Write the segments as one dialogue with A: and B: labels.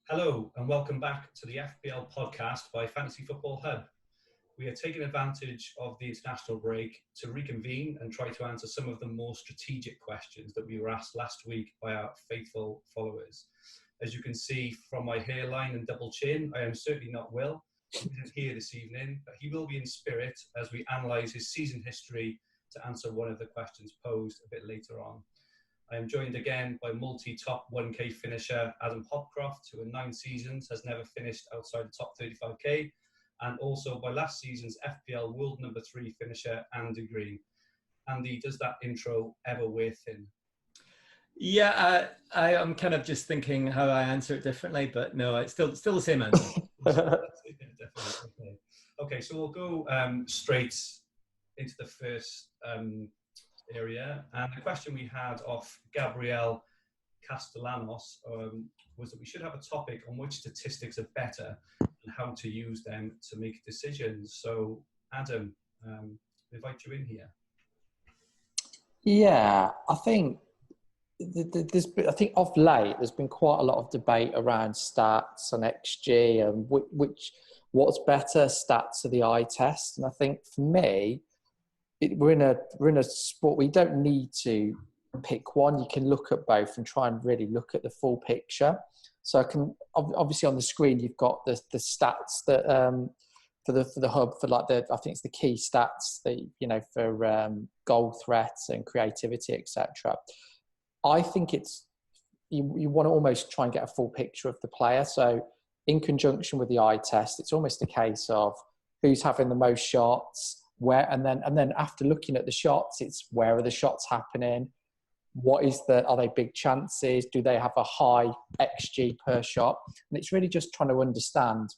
A: Hello and welcome back to the FPL Podcast by Fantasy Football Hub. We are taking advantage of the international break to reconvene and try to answer some of the more strategic questions that we were asked last week by our faithful followers. As you can see from my hairline and double chin, I am certainly not Will. He isn't here this evening, but he will be in spirit as we analyse his season history to answer one of the questions posed a bit later on. I am joined again by multi-top 1K finisher Adam Hopcroft, who in 9 seasons has never finished outside the top 35k, and also by last season's FPL World number 3 finisher Andy Green. Andy, does that intro ever wear thin?
B: Yeah, I am kind of just thinking how I answer it differently, but no, it's still the same answer.
A: Definitely. Okay, so we'll go straight into the first area, and the question we had off Gabriel Castellanos was that we should have a topic on which statistics are better and how to use them to make decisions. So Adam, invite you in here.
C: Yeah, I think of late there's been quite a lot of debate around stats and XG and what's better, stats or the eye test. And I think for me, we're in a sport where you don't need to pick one. You can look at both and try and really look at the full picture. So I can obviously on the screen you've got the stats that for the hub for I think it's the key stats that for goal threats and creativity, etc. I think it's you want to almost try and get a full picture of the player. So in conjunction with the eye test, it's almost a case of who's having the most shots. Where and then after looking at the shots, it's where are the shots happening? Are they big chances? Do they have a high XG per shot? And it's really just trying to understand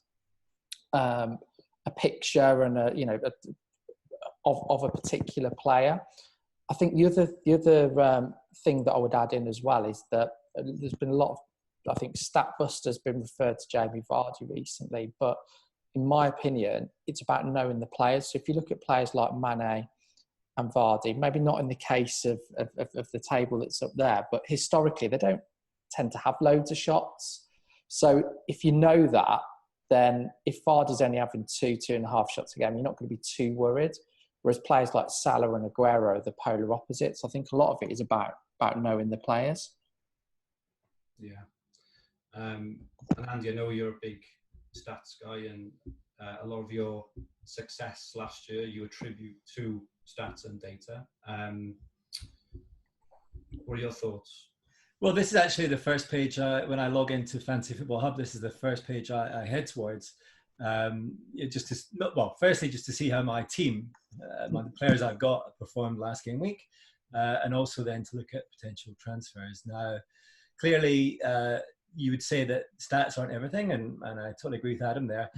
C: a picture and of a particular player. I think the other thing that I would add in as well is that there's been a lot of, I think Statbuster's been referred to Jamie Vardy recently, but in my opinion, it's about knowing the players. So if you look at players like Mane and Vardy, maybe not in the case of the table that's up there, but historically, they don't tend to have loads of shots. So if you know that, then if Vardy's only having 2.5 shots a game, you're not going to be too worried. Whereas players like Salah and Aguero are the polar opposites. I think a lot of it is about knowing the players.
A: Yeah. And Andy, I know you're a big stats guy, and a lot of your success last year you attribute to stats and data. What are your thoughts?
B: Well, this is actually the first page when I log into Fantasy Football Hub. This is the first page I head towards. Firstly, just to see how my team, the players I've got, performed last game week, and also then to look at potential transfers. Now, clearly, you would say that stats aren't everything, and I totally agree with Adam there.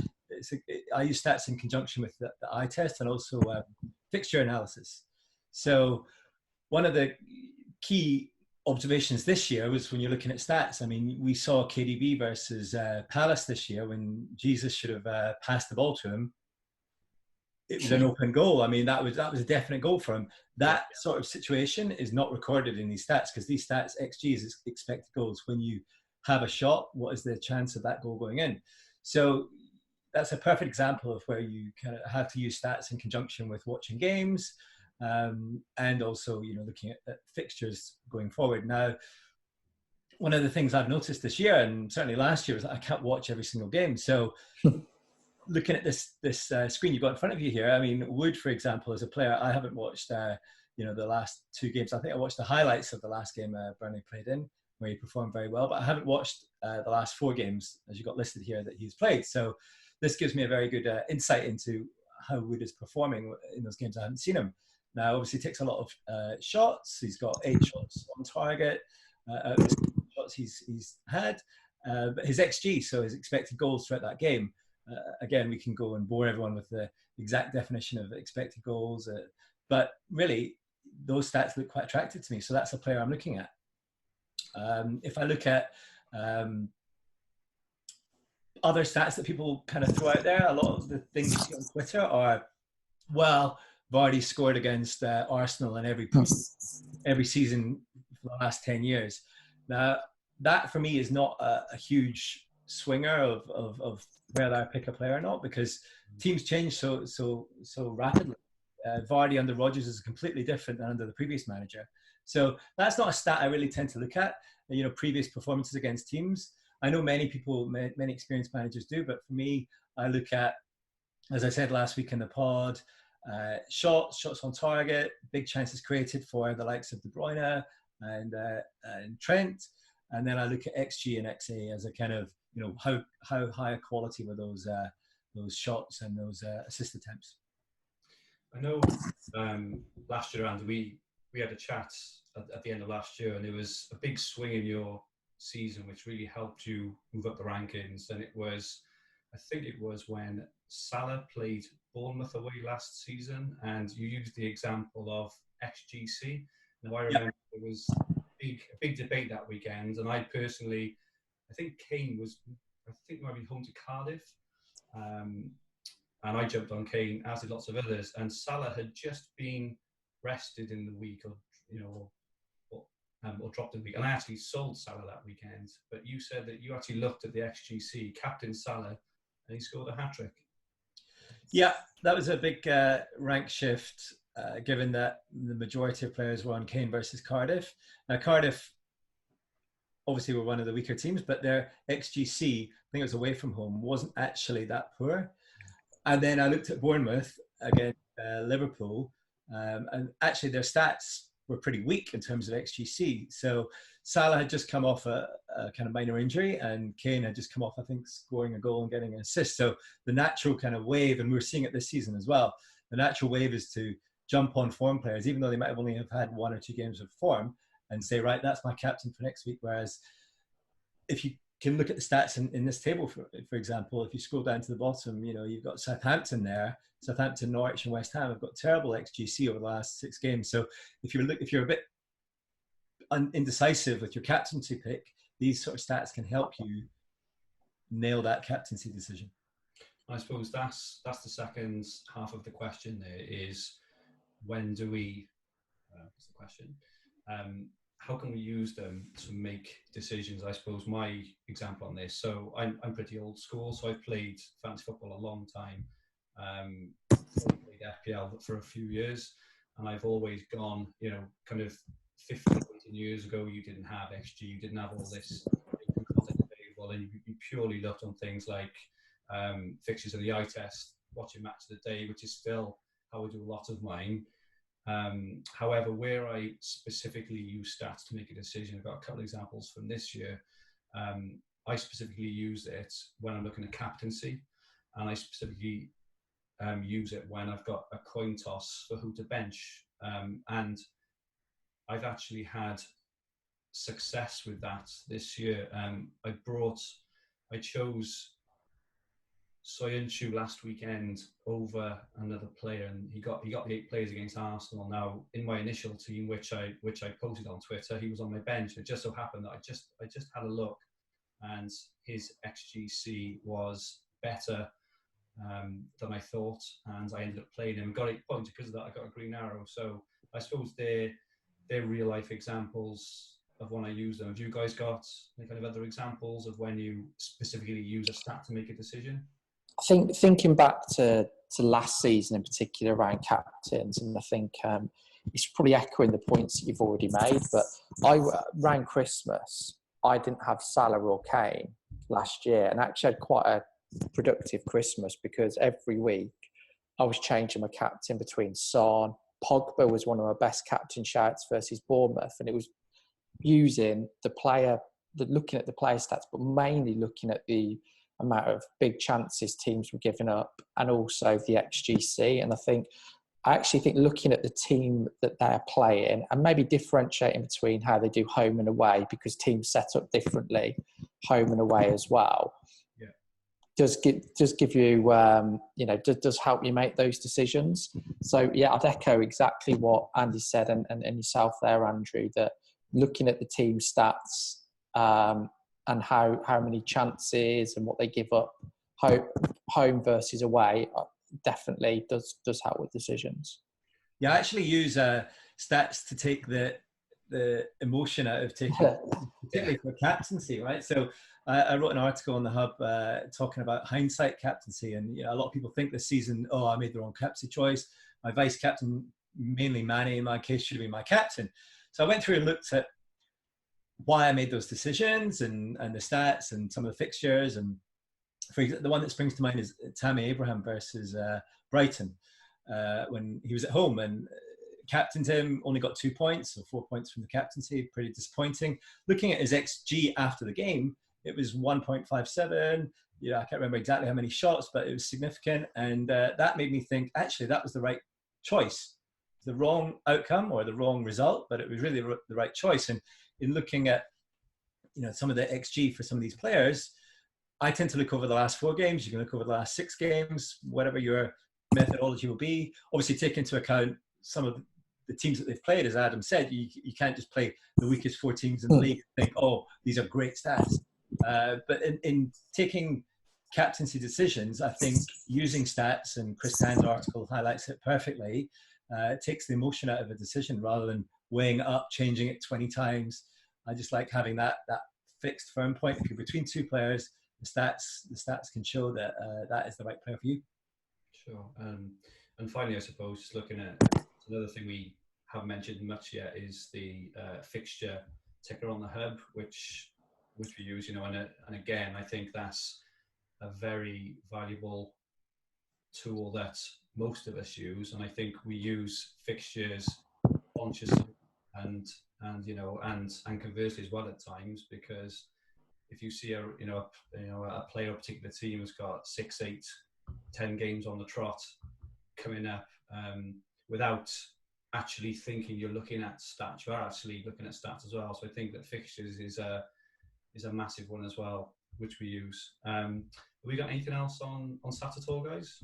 B: I use stats in conjunction with the eye test and also fixture analysis. So one of the key observations this year was when you're looking at stats. I mean, we saw KDB versus Palace this year when Jesus should have passed the ball to him. It was an open goal. I mean, that was a definite goal for him. That sort of situation is not recorded in these stats because these stats, XG is expected goals. When you have a shot, what is the chance of that goal going in? So that's a perfect example of where you kind of have to use stats in conjunction with watching games and also, looking at fixtures going forward. Now, one of the things I've noticed this year and certainly last year is that I can't watch every single game. So looking at this screen you've got in front of you here, I mean, Wood, for example, is a player I haven't watched, the last 2 games. I think I watched the highlights of the last game Burnley played in, where he performed very well, but I haven't watched the last 4 games, as you got listed here, that he's played. So this gives me a very good insight into how Wood is performing in those games I haven't seen him. Now, obviously, he takes a lot of shots. He's got 8 shots on target, shots he's had. But his XG, so his expected goals throughout that game, again, we can go and bore everyone with the exact definition of expected goals. But really, those stats look quite attractive to me. So that's a player I'm looking at. If I look at other stats that people kind of throw out there, a lot of the things you see on Twitter are, well, Vardy scored against Arsenal in every season for the last 10 years. Now, that for me is not a huge swinger of whether I pick a player or not, because teams change so rapidly. Vardy under Rodgers is completely different than under the previous manager. So that's not a stat I really tend to look at, previous performances against teams. I know many experienced managers do, but for me, I look at, as I said last week in the pod, shots on target, big chances created for the likes of De Bruyne and Trent. And then I look at XG and XA as a kind of, how high a quality were those shots and those assist attempts.
A: I know last year, Andy, we had a chat at the end of last year, and there was a big swing in your season which really helped you move up the rankings. And I think it was when Salah played Bournemouth away last season, and you used the example of XGC. Now I remember there was a big debate that weekend, and I personally, I think Kane might be home to Cardiff. And I jumped on Kane, as did lots of others. And Salah had just been rested in the week, or dropped in the week. And I actually sold Salah that weekend. But you said that you actually looked at the XGC, captain Salah, and he scored a hat-trick. Yeah,
B: that was a big rank shift, given that the majority of players were on Kane versus Cardiff. Now, Cardiff obviously were one of the weaker teams, but their XGC, I think it was away from home, wasn't actually that poor. And then I looked at Bournemouth against Liverpool, and actually their stats were pretty weak in terms of XGC. So Salah had just come off a kind of minor injury, and Kane had just come off, I think, scoring a goal and getting an assist. So the natural kind of wave, and we're seeing it this season as well, the natural wave is to jump on form players, even though they might have only have had 1 or 2 games of form, and say, right, that's my captain for next week. Whereas if you can look at the stats in this table, for example, if you scroll down to the bottom, you've got Southampton there. Southampton, Norwich and West Ham have got terrible XGC over the last 6 games. So if you're a bit indecisive with your captaincy pick, these sort of stats can help you nail that captaincy decision.
A: I suppose that's the second half of the question there is, when do we, what's the question? How can we use them to make decisions? I suppose my example on this, so I'm pretty old school, so I've played fantasy football a long time. Played FPL for a few years, and I've always gone, kind of 15 years ago, you didn't have XG, you didn't have all this content available, and you purely looked on things like fixtures of the eye test, watching match of the day, which is still how I do a lot of mine. However, where I specifically use stats to make a decision, I've got a couple of examples from this year. I specifically use it when I'm looking at captaincy, and I specifically use it when I've got a coin toss for who to bench. And I've actually had success with that this year. I chose Soyuncu last weekend over another player, and he got the 8 players against Arsenal. Now, in my initial team, which I posted on Twitter, he was on my bench. It just so happened that I just had a look, and his XGC was better than I thought, and I ended up playing him and got 8 points. Because of that, I got a green arrow. So I suppose they're real life examples of when I use them. Have you guys got any kind of other examples of when you specifically use a stat to make a decision?
C: I think thinking back to last season in particular around captains, and I think it's probably echoing the points that you've already made, but around Christmas, I didn't have Salah or Kane last year, and actually had quite a productive Christmas because every week I was changing my captain between Son. Pogba was one of my best captain shouts versus Bournemouth, and it was using looking at the player stats, but mainly looking at the amount of big chances teams were giving up, and also the XGC. And I actually think looking at the team that they're playing, and maybe differentiating between how they do home and away, because teams set up differently, home and away as well, does give you, does help you make those decisions. So yeah, I'd echo exactly what Andy said and yourself there, Andrew, that looking at the team stats and how many chances and what they give up home versus away definitely does help with decisions.
B: Yeah, I actually use stats to take the emotion out of taking, particularly for captaincy, right? So I wrote an article on the Hub talking about hindsight captaincy, and a lot of people think this season, oh, I made the wrong captaincy choice. My vice captain, mainly Manny in my case, should have been my captain. So I went through and looked at why I made those decisions and the stats and some of the fixtures. And for example, the one that springs to mind is Tammy Abraham versus Brighton when he was at home, and captained him, only got 2 points, so 4 points from the captaincy, pretty disappointing. Looking at his XG after the game, it was 1.57. I can't remember exactly how many shots, but it was significant. And that made me think, actually, that was the right choice. The wrong outcome or the wrong result, but it was really the right choice. And in looking at, some of the XG for some of these players, I tend to look over the last 4 games. You can look over the last 6 games, whatever your methodology will be. Obviously, take into account some of the teams that they've played. As Adam said, you can't just play the weakest 4 teams in the league and think, oh, these are great stats. But in taking captaincy decisions, I think using stats, and Chris Tan's article highlights it perfectly, it takes the emotion out of a decision rather than weighing up, changing it 20 times. I just like having that fixed firm point. If you're between 2 players, the stats can show that that is the right player for you.
A: Sure. And finally, I suppose, just looking at another thing we haven't mentioned much yet is the fixture ticker on the Hub, which we use, and again, I think that's a very valuable tool that most of us use, and I think we use fixtures consciously and conversely as well at times, because if you see a player or a particular team has got 6, 8, 10 games on the trot coming up, without actually thinking you're looking at stats, you are actually looking at stats as well. So I think that fixtures is a massive one as well, which we use. Have we got anything else on stats at all, guys?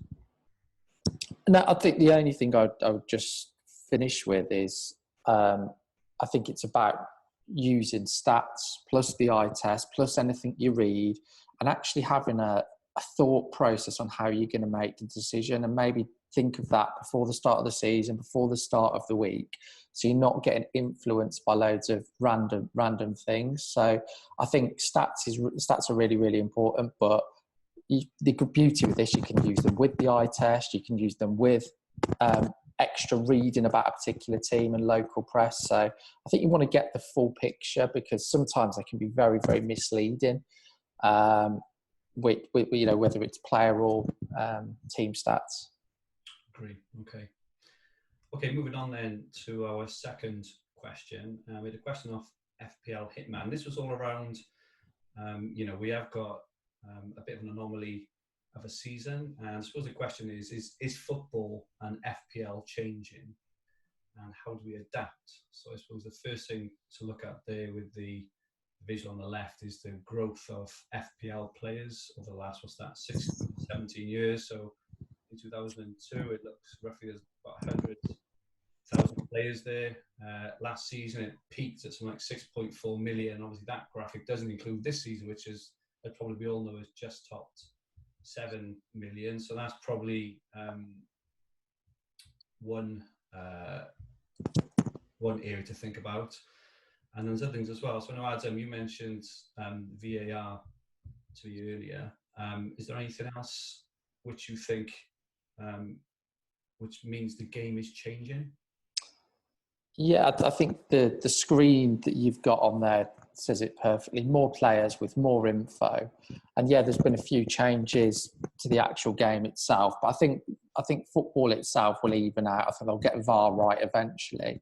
C: No, I think the only thing I would just finish with is I think it's about using stats plus the eye test plus anything you read, and actually having a thought process on how you're going to make the decision, and maybe think of that before the start of the season, before the start of the week, so you're not getting influenced by loads of random things. So I think stats are really, really important, but the good beauty with this, you can use them with the eye test, you can use them with extra reading about a particular team and local press. So I think you want to get the full picture, because sometimes they can be very, very misleading, whether it's player or team stats.
A: Agree. Okay, moving on then to our second question. We had a question off FPL Hitman. This was all around, we have got a bit of an anomaly of a season, and I suppose the question is football and FPL changing, and how do we adapt? So I suppose the first thing to look at there with the visual on the left is the growth of FPL players over the last, 17 years. So in 2002, it looks roughly there's about 100,000 players there. Last season, it peaked at something like 6.4 million. Obviously, that graphic doesn't include this season, which is, as probably we all know, is just topped 7 million. So that's probably one area to think about. And there's other things as well. So I know, Adam, you mentioned VAR to me earlier. Is there anything else which you think, which means the game is changing?
C: Yeah, I think the screen that you've got on there says it perfectly. More players with more info, and yeah, there's been a few changes to the actual game itself. But I think football itself will even out. I think they'll get VAR right eventually.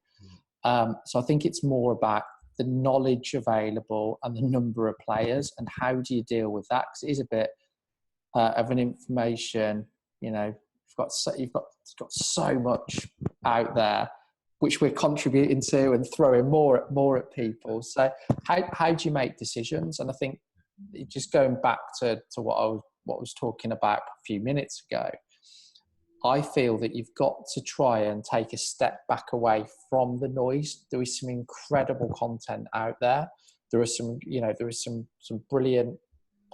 C: So I think it's more about the knowledge available and the number of players, and how do you deal with that? Because it is a bit of an information. You've got so much out there, which we're contributing to and throwing more at people. So how do you make decisions? And I think just going back to what I was talking about a few minutes ago, I feel that you've got to try and take a step back away from the noise. There is some incredible content out there. There is some brilliant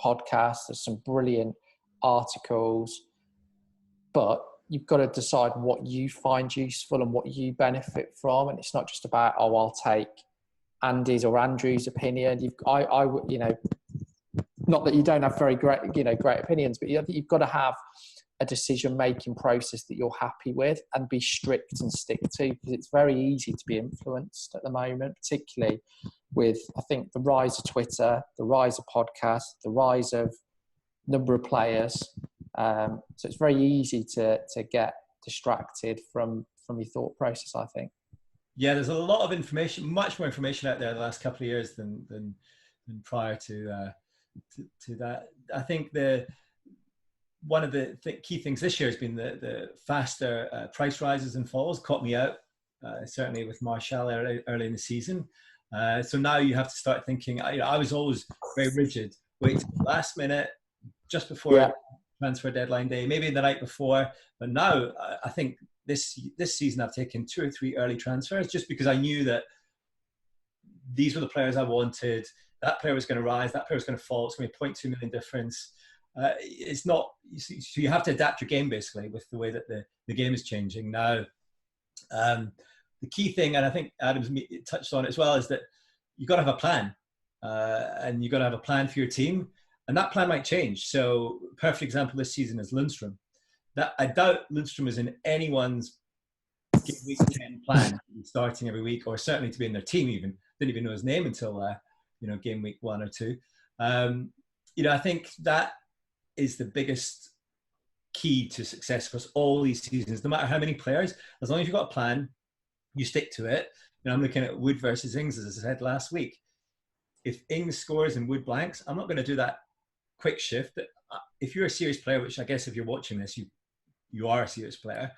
C: podcasts. There's some brilliant articles, but you've got to decide what you find useful and what you benefit from. And it's not just about, I'll take Andy's or Andrew's opinion. not that you don't have very great opinions, but you've got to have a decision-making process that you're happy with and be strict and stick to, because it's very easy to be influenced at the moment, particularly with, I think, the rise of Twitter, the rise of podcasts, the rise of number of players. So it's very easy to get distracted from your thought process, I think.
B: Yeah, there's a lot of information, much more information out there the last couple of years than prior to that. I think one of the key things this year has been the faster price rises and falls. Caught me out, certainly with Martial early in the season. So now you have to start thinking. I was always very rigid. Wait till the last minute, just before transfer deadline day, maybe the night before. But now I think this season I've taken 2 or 3 early transfers just because I knew that these were the players I wanted. That player was going to rise. That player was going to fall. It's going to be a 0.2 million difference. It's not, so you have to adapt your game basically with the way that the game is changing now. The key thing, and I think Adam's touched on it as well, is that you've got to have a plan, and you've got to have a plan for your team, and that plan might change. So perfect example this season is Lundstrom. That I doubt Lundstrom is in anyone's week 10 plan to be starting every week, or certainly to be in their team. Even didn't even know his name until game week 1 or 2. I think that is the biggest key to success across all these seasons. No matter how many players, as long as you've got a plan, you stick to it. I'm looking at Wood versus Ings, as I said last week. If Ings scores and Wood blanks, I'm not going to do that quick shift. If you're a serious player, which I guess if you're watching this, you are a serious player,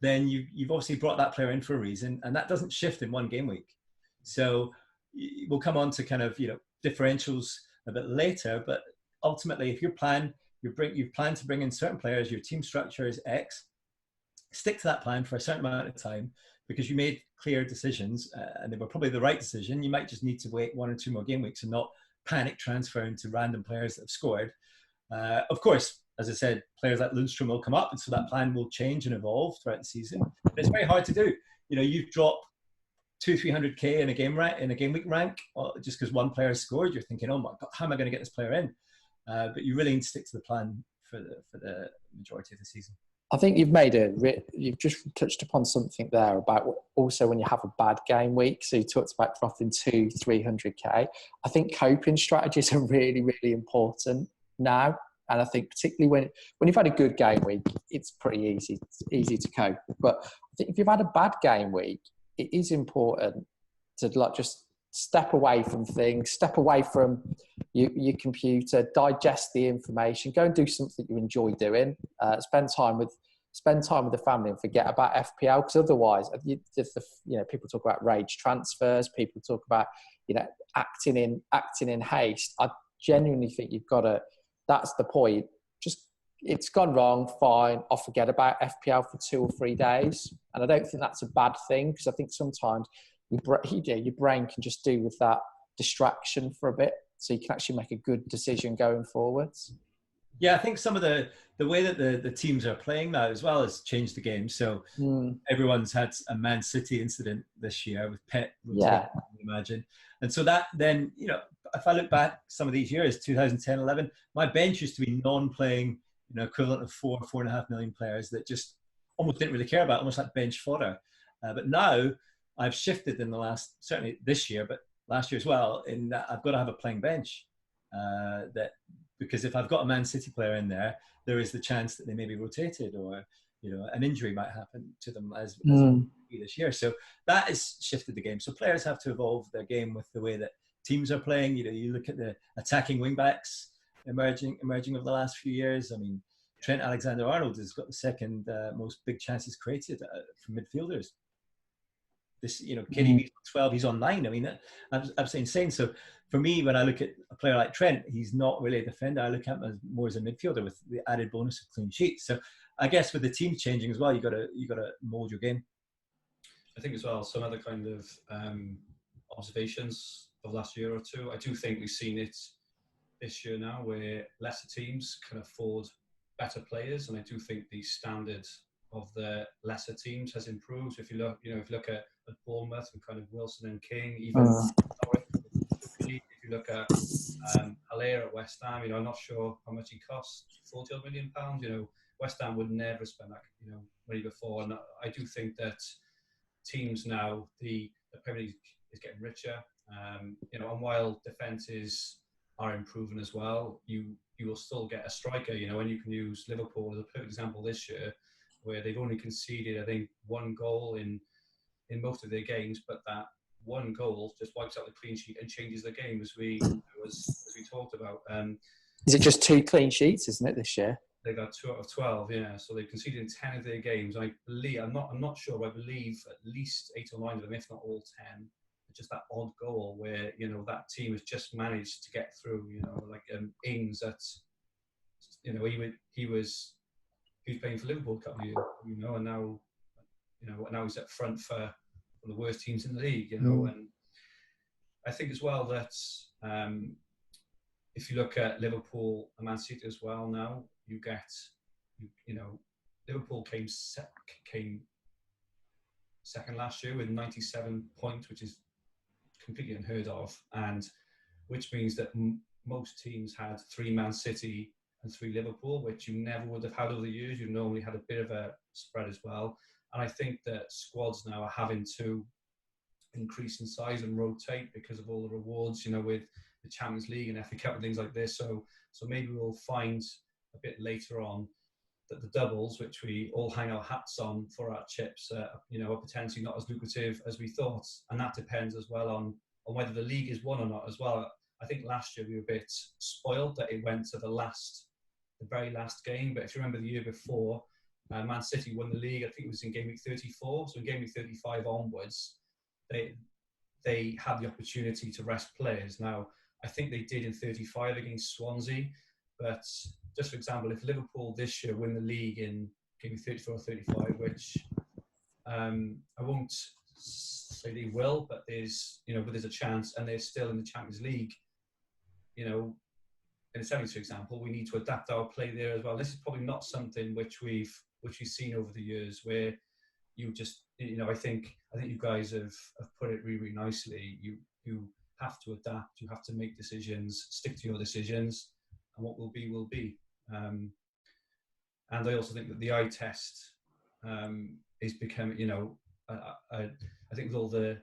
B: then you've obviously brought that player in for a reason, and that doesn't shift in one game week. So we'll come on to kind of differentials a bit later, but ultimately, if you've planned to bring in certain players, your team structure is X, stick to that plan for a certain amount of time because you made clear decisions and they were probably the right decision. You might just need to wait 1 or 2 more game weeks and not panic transfer into random players that have scored. Of course, as I said, players like Lundstrom will come up, and so that plan will change and evolve throughout the season. But it's very hard to do. You drop 200-300k in a game week rank just because one player has scored. You're thinking, oh my God, how am I going to get this player in? But you really need to stick to the plan for the majority of the season.
C: I think you've just touched upon something there about also when you have a bad game week. So you talked about dropping 200-300k. I think coping strategies are really, really important now. And I think particularly when you've had a good game week, it's pretty easy to cope. But I think if you've had a bad game week, it is important to just step away from things, step away from your computer, digest the information, go and do something you enjoy doing, spend time with the family and forget about FPL, because otherwise, people talk about rage transfers, people talk about, acting in haste. I genuinely think you've got to, that's the point. Just, it's gone wrong, fine, I'll forget about FPL for 2 or 3 days. And I don't think that's a bad thing, because I think sometimes your brain can just do with that distraction for a bit, so you can actually make a good decision going forwards.
B: Yeah, I think some of the way that the teams are playing now as well has changed the game. So everyone's had a Man City incident this year with Pep, I imagine. And so that then, if I look back some of these years, 2010, 11, my bench used to be non-playing, equivalent of 4.5 million players that just almost didn't really care about, almost like bench fodder. But now I've shifted in the last, certainly this year, but last year as well, in that I've got to have a playing bench. Because if I've got a Man City player in there, there is the chance that they may be rotated, or an injury might happen to them as this year. So that has shifted the game. So players have to evolve their game with the way that teams are playing. You look at the attacking wing backs emerging over the last few years. I mean, Trent Alexander-Arnold has got the second most big chances created from midfielders. This, KDB's 12, he's on 9. I mean, that's absolutely insane. So for me, when I look at a player like Trent, he's not really a defender. I look at him more as a midfielder with the added bonus of clean sheets. So I guess with the team changing as well, you got to mold your game.
A: I think as well, some other kind of observations of last year or two. I do think we've seen it this year now, where lesser teams can afford better players, and I do think the standard of the lesser teams has improved. If you look, at Bournemouth and kind of Wilson and King, even if you look at Haller at West Ham, I'm not sure how much he cost, £40 million. West Ham would never spend that, money before. And I do think that teams now, the Premier League is getting richer, and while defences are improving as well, you will still get a striker, and you can use Liverpool as a perfect example this year, where they've only conceded, I think, one goal in most of their games, but that one goal just wipes out the clean sheet and changes the game, as we talked about.
C: Is it just 2 clean sheets, isn't it, this year?
A: They've got 2 out of 12, yeah. So they've conceded in 10 of their games. I believe, I'm not sure, but I believe at least 8 or 9 of them, if not all 10, just that odd goal where that team has just managed to get through. Like Ings, that's he was playing for Liverpool a couple of years, and now he's up front for one of the worst teams in the league, And I think as well that if you look at Liverpool and Man City as well now, you get Liverpool came second last year with 97 points, which is completely unheard of, and which means that most teams had 3 Man City and 3 Liverpool, which you never would have had over the years. You normally had a bit of a spread as well. And I think that squads now are having to increase in size and rotate because of all the rewards, with the Champions League and FA Cup and things like this. So maybe we'll find a bit later on that the doubles, which we all hang our hats on for our chips, are potentially not as lucrative as we thought. And that depends as well on whether the league is won or not as well. I think last year we were a bit spoiled that it went to the very last game. But if you remember the year before, Man City won the league. I think it was in Gameweek 34. So in Gameweek 35 onwards, they had the opportunity to rest players. Now, I think they did in 35 against Swansea. But just for example, if Liverpool this year win the league in Gameweek 34 or 35, which I won't say they will, but there's a chance, and they're still in the Champions League, in a 72 example, we need to adapt our play there as well. This is probably not something which we've seen over the years, where you just, I think you guys have put it really, really nicely. You have to adapt. You have to make decisions, stick to your decisions, and what will be. And I also think that the eye test is becoming, I think with all the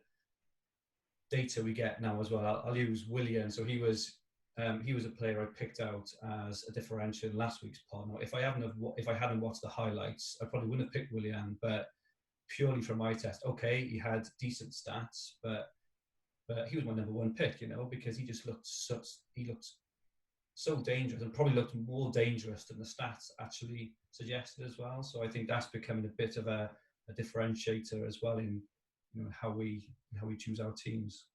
A: data we get now as well, I'll use Willian. So he was a player I picked out as a differential in last week's pod. Now, if I hadn't watched the highlights, I probably wouldn't have picked Willian, but purely from my test, okay, he had decent stats, but he was my number 1 pick, because he just looked so dangerous, and probably looked more dangerous than the stats actually suggested as well. So I think that's becoming a bit of a differentiator as well in how we choose our teams.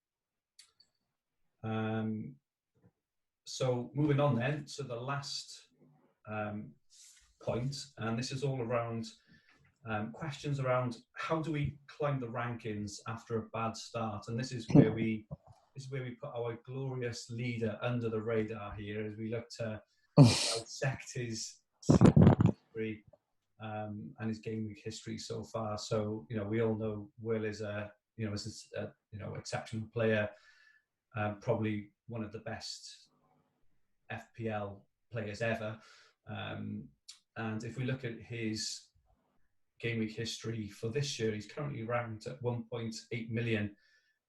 A: So moving on then to the last point, and this is all around questions around how do we climb the rankings after a bad start, and this is where we put our glorious leader under the radar here as we look to dissect his history and his game week history so far. So we all know Will is is exceptional player, probably one of the best FPL players ever. And if we look at his game week history for this year, he's currently ranked at 1.8 million,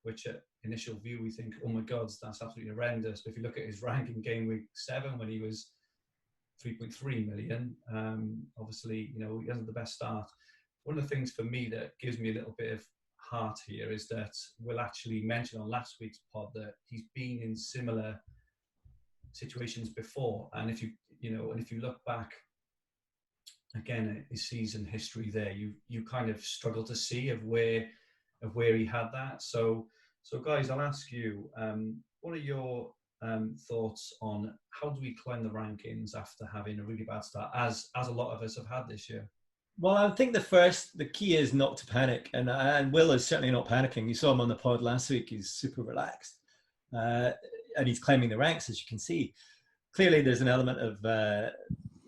A: which at initial view we think, oh my God, that's absolutely horrendous. But if you look at his rank in game week 7 when he was 3.3 million, obviously, he hasn't the best start. One of the things for me that gives me a little bit of heart here is that Will actually mentioned on last week's pod that he's been in similar situations before, and if you look back again at his season history there, you kind of struggle to see of where he had that. So guys, I'll ask you, what are your thoughts on how do we climb the rankings after having a really bad start, as a lot of us have had this year?
B: Well, I think the key is not to panic, and Will is certainly not panicking. You saw him on the pod last week; he's super relaxed, and he's climbing the ranks, as you can see. Clearly, there's an element of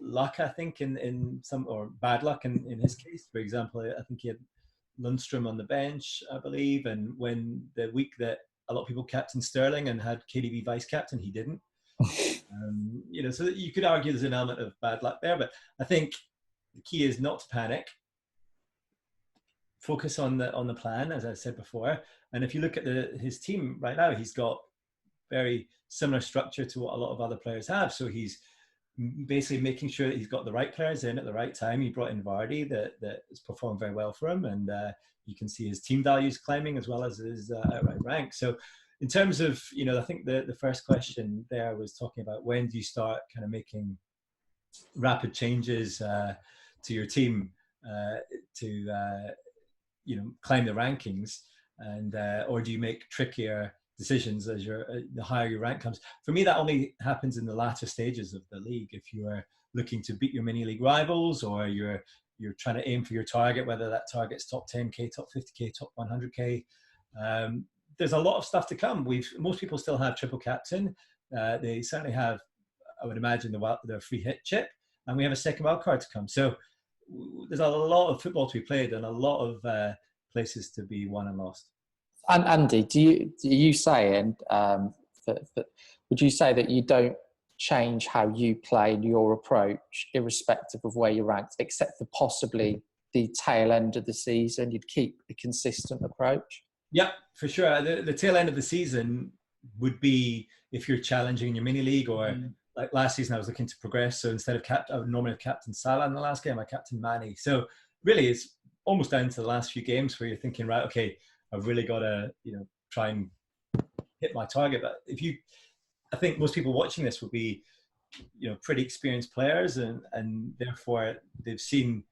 B: luck, I think, in some, or bad luck in his case. For example, I think he had Lundstrom on the bench, I believe, and when the week that a lot of people captain Sterling and had KDB vice captain. He didn't. So you could argue there's an element of bad luck there, but I think the key is not to panic. Focus on the plan, as I said before. And if you look at his team right now, he's got very similar structure to what a lot of other players have. So he's basically making sure that he's got the right players in at the right time. He brought in Vardy that has performed very well for him, and you can see his team values climbing as well as his outright rank. So in terms of, I think the first question there was talking about when do you start kind of making rapid changes to your team to climb the rankings, and or do you make trickier decisions as the higher your rank comes? For me, that only happens in the latter stages of the league. If you are looking to beat your mini league rivals, or you're trying to aim for your target, whether that target's top 10k, top 50k, top 100k, there's a lot of stuff to come. Most people still have triple captain. They certainly have, I would imagine, the free hit chip, and we have a second wild card to come. So there's a lot of football to be played and a lot of places to be won and lost.
C: And Andy, would you say that you don't change how you play and your approach, irrespective of where you're ranked, except for possibly the tail end of the season? You'd keep a consistent approach?
B: Yeah, for sure. The tail end of the season would be if you're challenging in your mini league, or like last season, I was looking to progress. So instead of I would normally have captained Salah in the last game, I captained Mane. So really, it's almost down to the last few games where you're thinking, right, okay, I've really got to, try and hit my target. But I think most people watching this will be, pretty experienced players, and therefore they've seen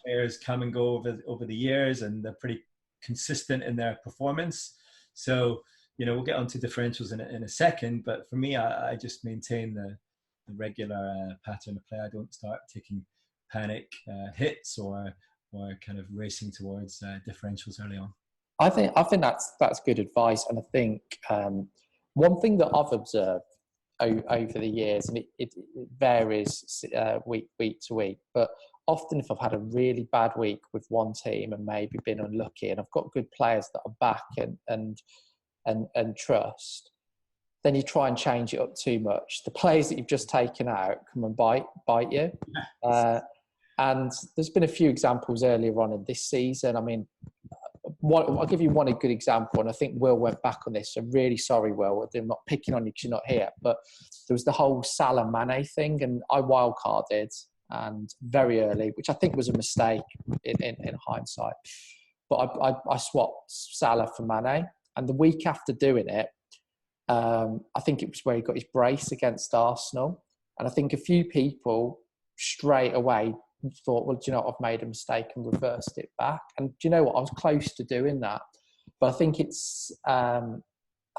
B: players come and go over the years, and they're pretty consistent in their performance. So, we'll get onto differentials in a second, but for me, I just maintain the regular pattern of play. I don't start taking panic hits or kind of racing towards differentials early on.
C: I think that's good advice, and I think one thing that I've observed over the years, and it varies week to week, but often if I've had a really bad week with one team and maybe been unlucky, and I've got good players that are back and trust, then you try and change it up too much. The players that you've just taken out come and bite you. And there's been a few examples earlier on in this season. I mean, I'll give you one good example, and I think Will went back on this. I'm really sorry, Will. I'm not picking on you because you're not here. But there was the whole Salah Mane thing, and I wildcarded and very early, which I think was a mistake in hindsight. But I swapped Salah for Mane, and the week after doing it, I think it was where he got his brace against Arsenal, and I think a few people straight away thought, well, do you know what, I've made a mistake, and reversed it back. And do you know what, I was close to doing that, but I think it's I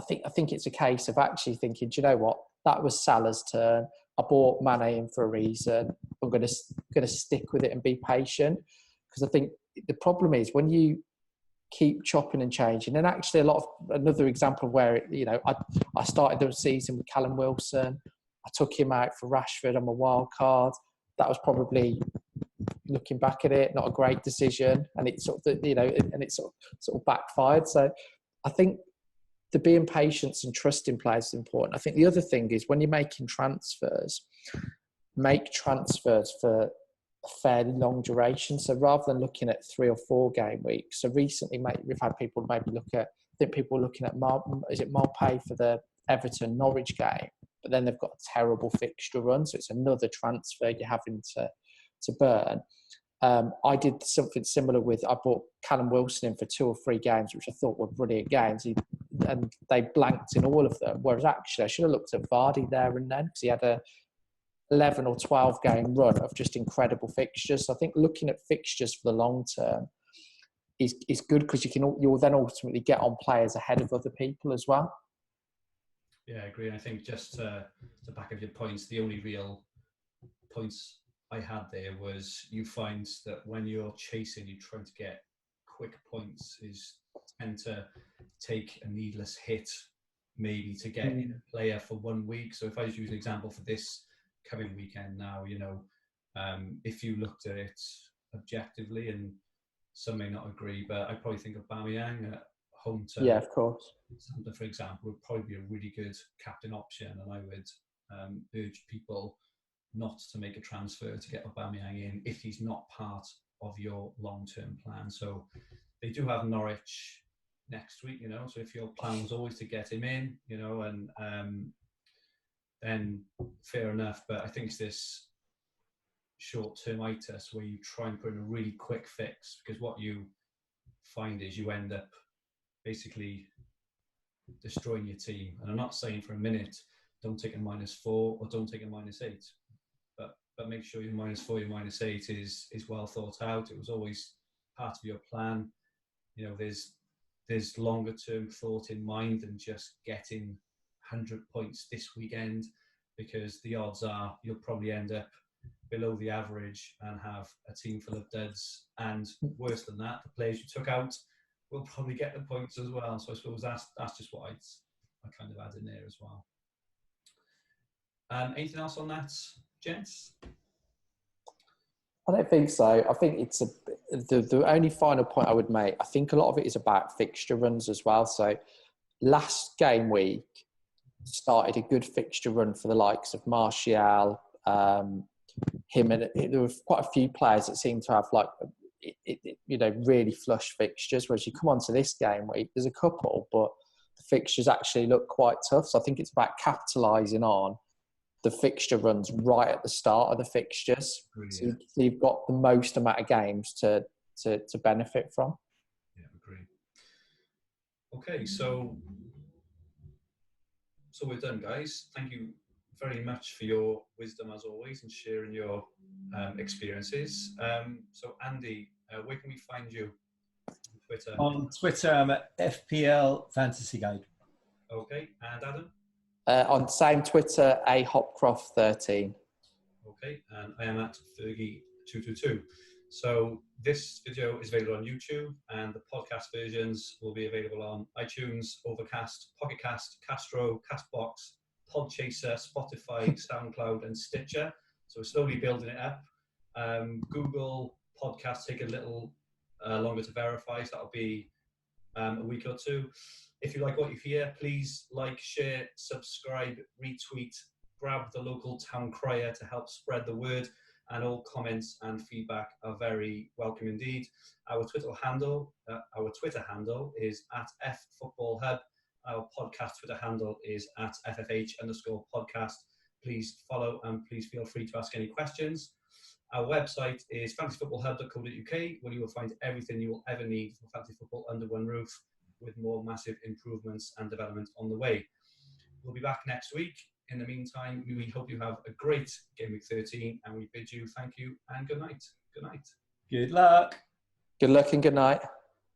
C: think it's a case of actually thinking, do you know what, that was Salah's turn. I bought Mane in for a reason. I'm going to stick with it and be patient, because I think the problem is when you keep chopping and changing. And actually, another example where I started the season with Callum Wilson. I took him out for Rashford. I'm a wild card. That was probably, looking back at it, not a great decision, and it sort of backfired. So I think the being patient and trusting players is important. I think the other thing is when you're making transfers, make transfers for a fairly long duration. So rather than looking at 3 or 4 game weeks. So recently, we've had people maybe look at, I think people were looking at Marpay for the Everton Norwich game, but then they've got a terrible fixture run, so it's another transfer you're having to burn. I did something similar I bought Callum Wilson in for 2 or 3 games, which I thought were brilliant games, and they blanked in all of them. Whereas actually, I should have looked at Vardy there and then, because he had a 11 or 12 game run of just incredible fixtures. So I think looking at fixtures for the long term is good, because you'll then ultimately get on players ahead of other people as well.
A: Yeah, I agree. I think just to back up your points, the only real points I had there was you find that when you're chasing, you're trying to get quick points, is tend to take a needless hit maybe to get in a player for 1 week. So if I just use an example for this coming weekend now, if you looked at it objectively, and some may not agree, but I probably think of Aubameyang at home to
C: Yeah, of course.
A: Santa, for example, would probably be a really good captain option, and I would urge people not to make a transfer to get Aubameyang in if he's not part of your long-term plan. So they do have Norwich next week, so if your plan was always to get him in, and then fair enough. But I think it's this short-term itis where you try and put in a really quick fix, because what you find is you end up basically destroying your team. And I'm not saying for a minute don't take a -4 or don't take a -8, but make sure your -4, your -8 is well thought out. It was always part of your plan. There's longer term thought in mind than just getting 100 points this weekend, because the odds are you'll probably end up below the average and have a team full of duds. And worse than that, the players you took out will probably get the points as well. So I suppose that's just what I kind of add in there as well. Anything else on that, gents?
C: I don't think so. I think it's the only final point I would make. I think a lot of it is about fixture runs as well. So last game week started a good fixture run for the likes of Martial, him, and there were quite a few players that seem to have really flush fixtures. Whereas you come on to this game week, there's a couple, but the fixtures actually look quite tough. So I think it's about capitalising on the fixture runs right at the start of the fixtures. So you've got the most amount of games to benefit from.
A: Yeah, agree. Okay, so we're done, guys. Thank you very much for your wisdom as always and sharing your experiences. So Andy, where can we find you on Twitter?
B: On Twitter, I'm at FPL Fantasy Guide.
A: Okay, and Adam?
C: On same Twitter, ahopcroft13.
A: Okay, and I am at Fergie222. So this video is available on YouTube, and the podcast versions will be available on iTunes, Overcast, Pocket Cast, Castro, Castbox, Podchaser, Spotify, SoundCloud, and Stitcher. So we're slowly building it up. Google Podcasts take a little longer to verify, so that'll be a week or two. If you like what you hear, please like, share, subscribe, retweet, grab the local town crier to help spread the word, and all comments and feedback are very welcome indeed. Our Twitter handle is at @FFootballHub. Our podcast Twitter handle is at @FFH_podcast. Please follow and please feel free to ask any questions. Our website is fantasyfootballhub.co.uk, where you will find everything you will ever need for fantasy football under one roof, with more massive improvements and development on the way. We'll be back next week. In the meantime, we hope you have a great Game Week 13, and we bid you thank you and good night. Good night.
B: Good luck.
C: Good luck and good night.